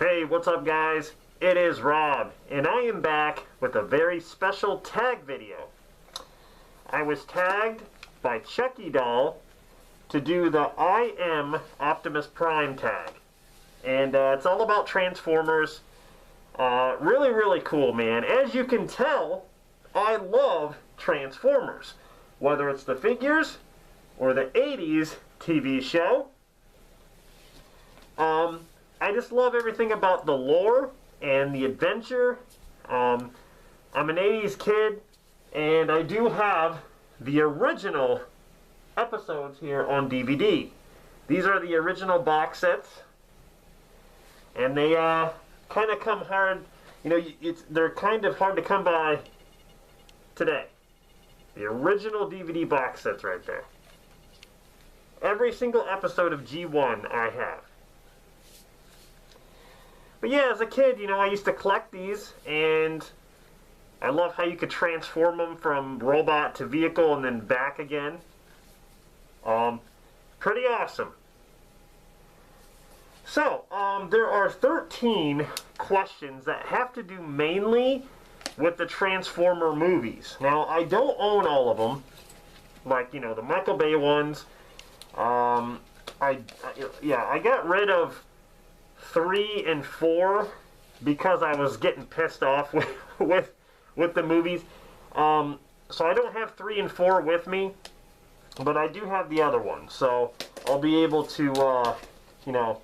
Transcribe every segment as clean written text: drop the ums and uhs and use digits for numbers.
Hey, what's up guys? It is Rob, and I am back with a very special tag video. I was tagged by Chucky doll to do the I am Optimus Prime tag. And it's all about Transformers. Really cool, man. As you can tell, I love Transformers. Whether it's the figures or the 80s TV show. I just love everything about the lore and the adventure. I'm an 80s kid, and I do have the original episodes here on DVD. These are the original box sets, and they kind of come hard. You know, they're kind of hard to come by today. The original DVD box sets right there. Every single episode of G1 I have. But yeah, as a kid, you know, I used to collect these, and I love how you could transform them from robot to vehicle and then back again. Pretty awesome. So, there are 13 questions that have to do mainly with the Transformer movies. Now, I don't own all of them, like, you know, the Michael Bay ones. I got rid of 3 and 4 because I was getting pissed off with the movies. So I don't have 3 and 4 with me, but I do have the other one. So I'll be able to, you know,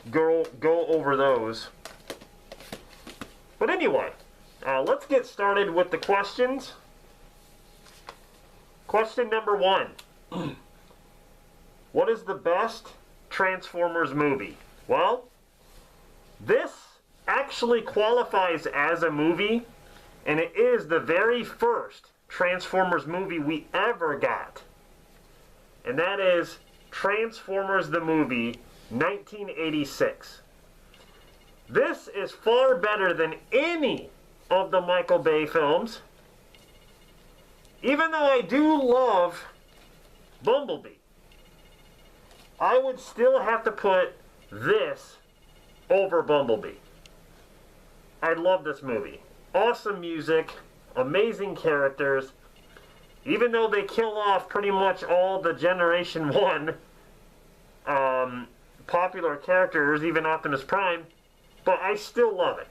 go over those. But anyway, let's get started with the questions. Question number 1. What is the best Transformers movie? Well, this actually qualifies as a movie, and it is the very first Transformers movie we ever got. And that is Transformers the movie, 1986. This is far better than any of the Michael Bay films, even though I do love Bumblebee. I would still have to put this over Bumblebee. I love this movie. Awesome music, amazing characters. Even though they kill off pretty much all the Generation 1 popular characters, even Optimus Prime, but I still love it.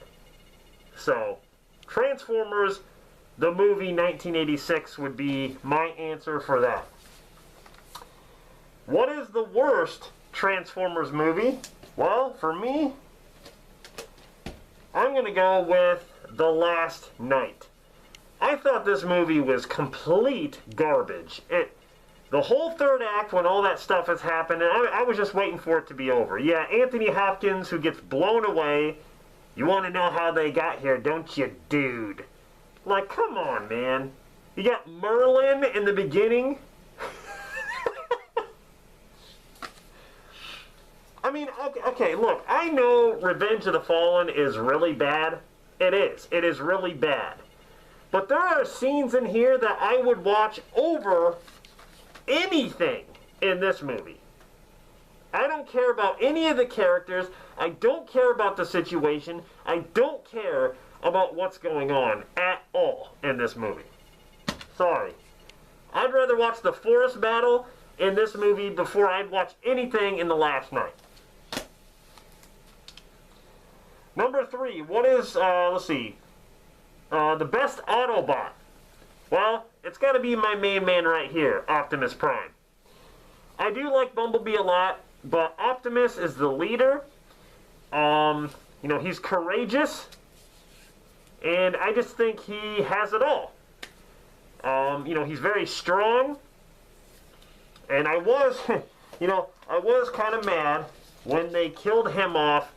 So, Transformers, the movie 1986 would be my answer for that. What is the worst Transformers movie? Well, for me, I'm going to go with The Last Knight. I thought this movie was complete garbage. The whole third act, when all that stuff has happened, and I was just waiting for it to be over. Yeah, Anthony Hopkins, who gets blown away. You want to know how they got here, don't you, dude? Like, come on, man. You got Merlin in the beginning. I mean, okay, look, I know Revenge of the Fallen is really bad. It is. It is really bad. But there are scenes in here that I would watch over anything in this movie. I don't care about any of the characters. I don't care about the situation. I don't care about what's going on at all in this movie. Sorry. I'd rather watch the forest battle in this movie before I'd watch anything in The Last Knight. Number 3, what is, let's see, the best Autobot? Well, it's got to be my main man right here, Optimus Prime. I do like Bumblebee a lot, but Optimus is the leader. You know, he's courageous, and I just think he has it all. You know, he's very strong, and I was, you know, I was kind of mad when they killed him off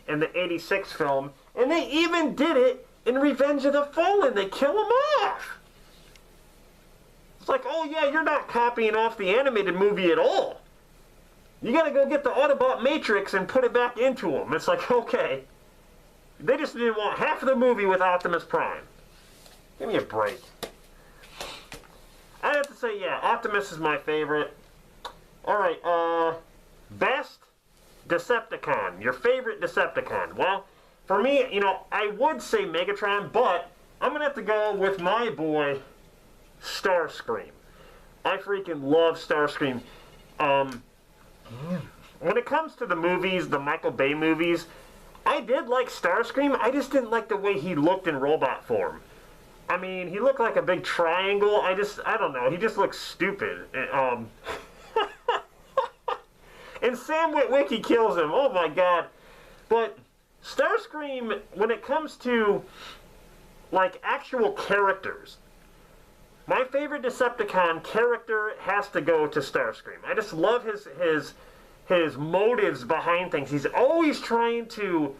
in the 86 film, and they even did it in Revenge of the Fallen. They kill him off. It's like, oh yeah, you're not copying off the animated movie at all. You gotta go get the Autobot Matrix and put it back into him. It's like, okay. They just didn't want half of the movie with Optimus Prime. Give me a break. I have to say, yeah, Optimus is my favorite. Alright, best Decepticon, your favorite Decepticon. Well, for me, I would say Megatron, but I'm going to have to go with my boy, Starscream. I freaking love Starscream. When it comes to the movies, the Michael Bay movies, I did like Starscream. I just didn't like the way he looked in robot form. I mean, he looked like a big triangle. I don't know. He just looked stupid. And Sam Witwicky kills him. Oh my god. But Starscream, when it comes to like actual characters, my favorite Decepticon character has to go to Starscream. I just love his motives behind things. He's always trying to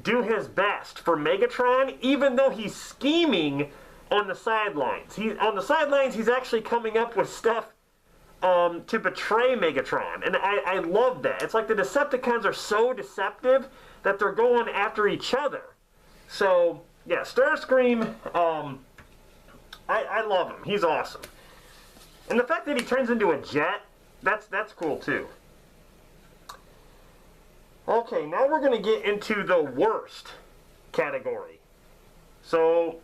do his best for Megatron, even though he's scheming on the sidelines. On the sidelines, he's actually coming up with stuff to betray Megatron, and I love that. It's like the Decepticons are so deceptive that they're going after each other. So yeah, Starscream, I love him. He's awesome, and the fact that he turns into a jet, that's cool too. Okay, now we're going to get into the worst category. So,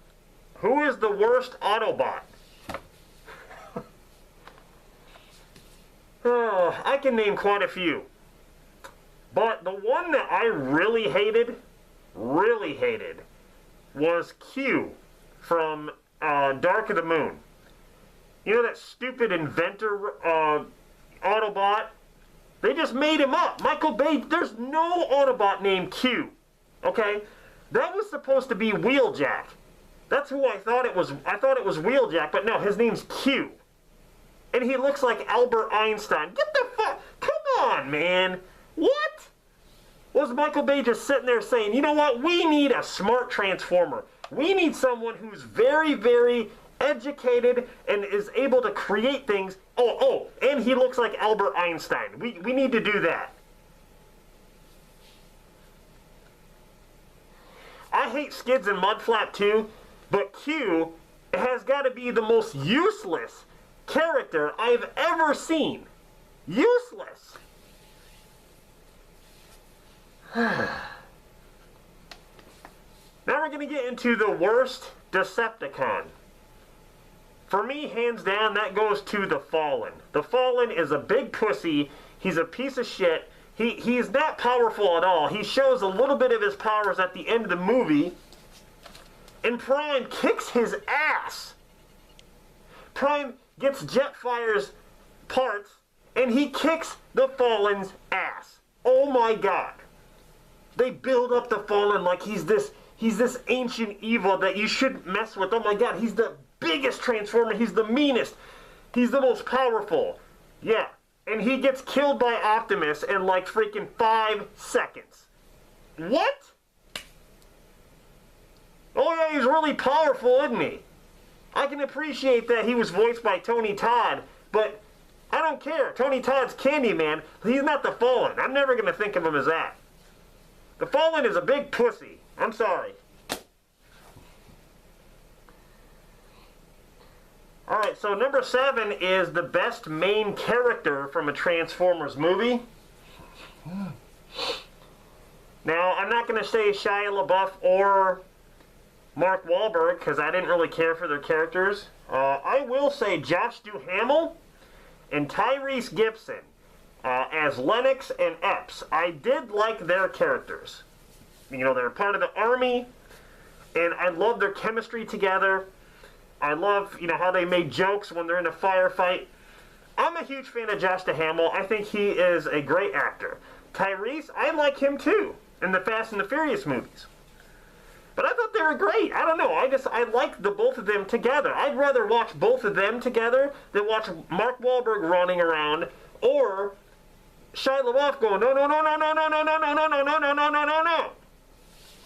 who is the worst Autobot? I can name quite a few. But the one that I really hated, was Q from Dark of the Moon. You know that stupid inventor Autobot? They just made him up. Michael Bay, there's no Autobot named Q. Okay? That was supposed to be Wheeljack. That's who I thought it was. I thought it was Wheeljack, but no, his name's Q. And he looks like Albert Einstein. Get the fuck... Come on, man. What? Was Michael Bay just sitting there saying, you know what? We need a smart Transformer. We need someone who's very, very educated and is able to create things. Oh, and he looks like Albert Einstein. We need to do that. I hate Skids and Mudflap too, but Q has got to be the most useless character I've ever seen. Useless. Now we're going to get into the worst Decepticon. For me, hands down, that goes to the Fallen. The Fallen is a big pussy. He's a piece of shit. He's not powerful at all. He shows a little bit of his powers at the end of the movie. And Prime kicks his ass. Prime gets Jetfire's parts, and he kicks the Fallen's ass. Oh my god. They build up the Fallen like he's this ancient evil that you shouldn't mess with. Oh my god, he's the biggest Transformer. He's the meanest. He's the most powerful. Yeah. And he gets killed by Optimus in like freaking 5 seconds. What? Oh yeah, he's really powerful, isn't he? I can appreciate that he was voiced by Tony Todd, but I don't care. Tony Todd's Candyman. He's not the Fallen. I'm never going to think of him as that. The Fallen is a big pussy. I'm sorry. Alright, so number 7 is the best main character from a Transformers movie. Now, I'm not going to say Shia LaBeouf or Mark Wahlberg, because I didn't really care for their characters. I will say Josh Duhamel and Tyrese Gibson as Lennox and Epps. I did like their characters. You know, they're part of the army, and I love their chemistry together. I love, how they made jokes when they're in a firefight. I'm a huge fan of Josh Duhamel. I think he is a great actor. Tyrese, I like him too, in the Fast and the Furious movies. But I thought they were great. I don't know. I like the both of them together. I'd rather watch both of them together than watch Mark Wahlberg running around or Shia LaBeouf going, no, no, no, no, no, no, no, no, no, no, no, no, no, no, no, no, no.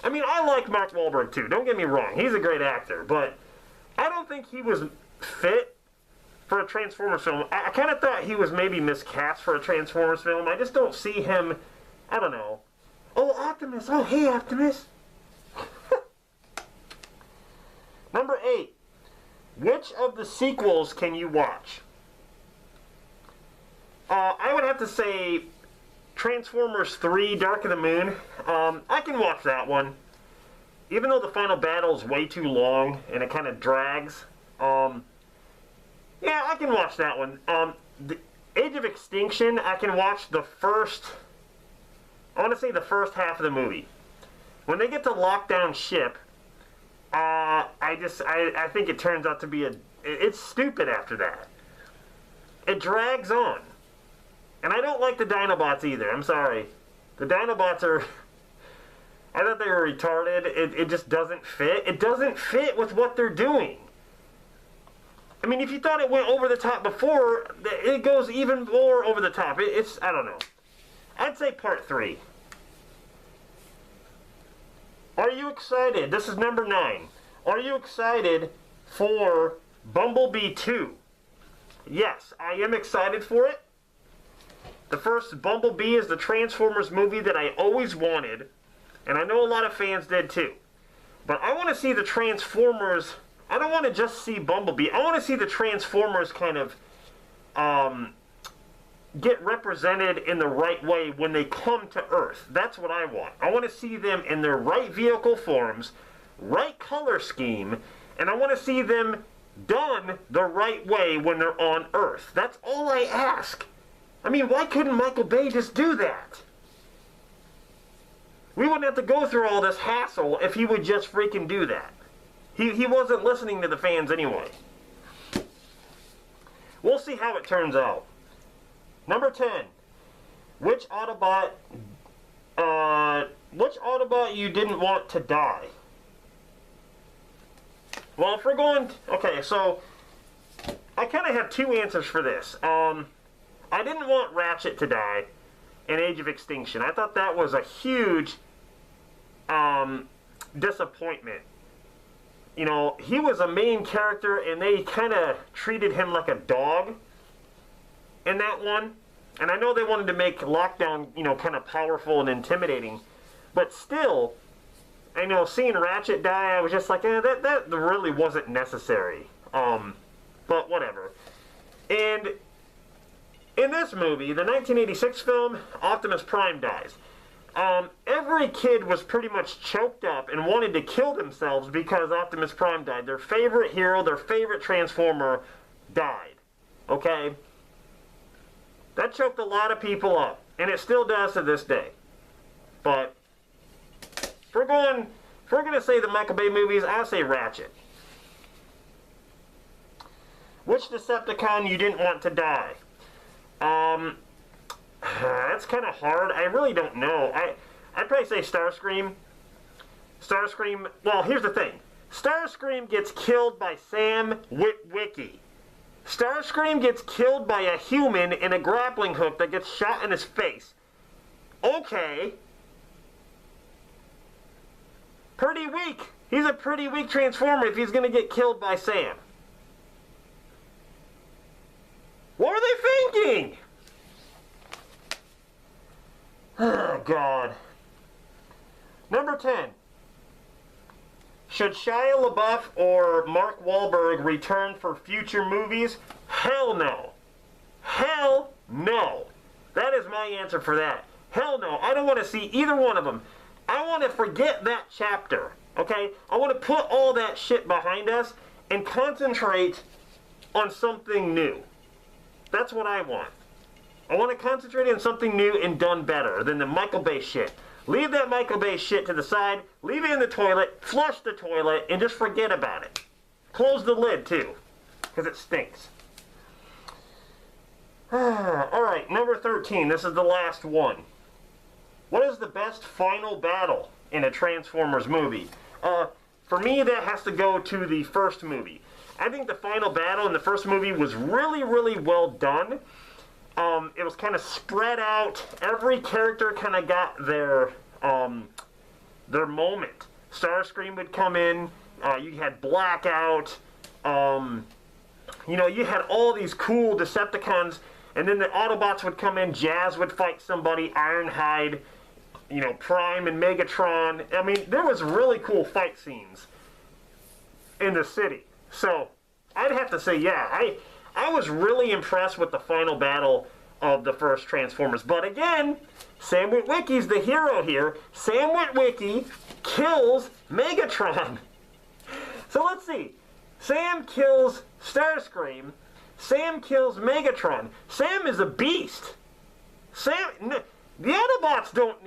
I mean, I like Mark Wahlberg too. Don't get me wrong. He's a great actor, but I don't think he was fit for a Transformers film. I kind of thought he was maybe miscast for a Transformers film. I just don't see him, I don't know. Oh, Optimus. Oh, hey, Optimus. Number 8. Which of the sequels can you watch? I would have to say Transformers 3, Dark of the Moon. I can watch that one. Even though the final battle is way too long and it kind of drags. Yeah, I can watch that one. The Age of Extinction, I can watch the first... I want to say the first half of the movie. When they get to Lockdown Ship, I think it turns out to be it's stupid after that. It drags on. And I don't like the Dinobots either, I'm sorry. The Dinobots are... I thought they were retarded. It just doesn't fit. It doesn't fit with what they're doing. I mean, if you thought it went over the top before, it goes even more over the top. It's, I don't know. I'd say part 3. Are you excited? This is number 9. Are you excited for Bumblebee 2? Yes, I am excited for it. The first Bumblebee is the Transformers movie that I always wanted. And I know a lot of fans did too. But I want to see the Transformers. I don't want to just see Bumblebee. I want to see the Transformers kind of get represented in the right way when they come to Earth. That's what I want. I want to see them in their right vehicle forms, right color scheme, and I want to see them done the right way when they're on Earth. That's all I ask. I mean, why couldn't Michael Bay just do that? We wouldn't have to go through all this hassle if he would just freaking do that. He wasn't listening to the fans anyway. We'll see how it turns out. Number 10. Which Autobot you didn't want to die? Well, if we're going... Okay, so... I kind of have two answers for this. I didn't want Ratchet to die in Age of Extinction. I thought that was a huge disappointment. You know, he was a main character, and they kind of treated him like a dog in that one. And I know they wanted to make Lockdown, you know, kind of powerful and intimidating. But still, I know, seeing Ratchet die, I was just like, that really wasn't necessary. But whatever. And in this movie, the 1986 film, Optimus Prime dies. Every kid was pretty much choked up and wanted to kill themselves because Optimus Prime died. Their favorite hero, their favorite Transformer died. Okay? That choked a lot of people up. And it still does to this day. But if we're going to say the Michael Bay movies, I'll say Ratchet. Which Decepticon you didn't want to die? That's kind of hard. I really don't know. I'd probably say Starscream. Starscream, well, here's the thing. Starscream gets killed by Sam Witwicky. Starscream gets killed by a human in a grappling hook that gets shot in his face. Okay. Pretty weak. He's a pretty weak Transformer if he's going to get killed by Sam. What were they thinking? Oh, God. Number 10. Should Shia LaBeouf or Mark Wahlberg return for future movies? Hell no. Hell no. That is my answer for that. Hell no. I don't want to see either one of them. I want to forget that chapter. Okay? I want to put all that shit behind us and concentrate on something new. That's what I want. I want to concentrate on something new and done better than the Michael Bay shit. Leave that Michael Bay shit to the side, leave it in the toilet, flush the toilet, and just forget about it. Close the lid, too, because it stinks. Alright, number 13. This is the last one. What is the best final battle in a Transformers movie? For me, that has to go to the first movie. I think the final battle in the first movie was really, really well done. It was kind of spread out. Every character kind of got their moment. Starscream would come in. You had Blackout. You know, you had all these cool Decepticons. And then the Autobots would come in. Jazz would fight somebody. Ironhide. You know, Prime and Megatron. I mean, there was really cool fight scenes in the city. So, I'd have to say, yeah, I was really impressed with the final battle of the first Transformers. But again, Sam Witwicky's the hero here. Sam Witwicky kills Megatron. So let's see. Sam kills Starscream. Sam kills Megatron. Sam is a beast. The Autobots don't...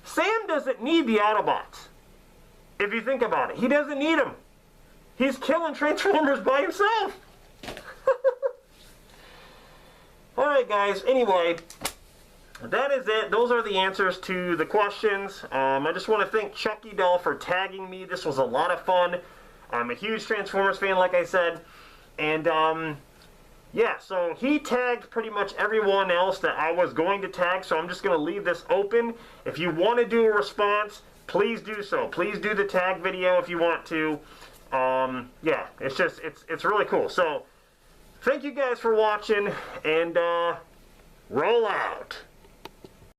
Sam doesn't need the Autobots. If you think about it. He doesn't need them. He's killing Transformers by himself. Alright guys, anyway, that is it. Those are the answers to the questions. I just want to thank Chucky Doll for tagging me. This was a lot of fun. I'm a huge Transformers fan, like I said. And, yeah, so he tagged pretty much everyone else that I was going to tag, so I'm just going to leave this open. If you want to do a response, please do so. Please do the tag video if you want to. Yeah, it's really cool. So, thank you guys for watching, and roll out.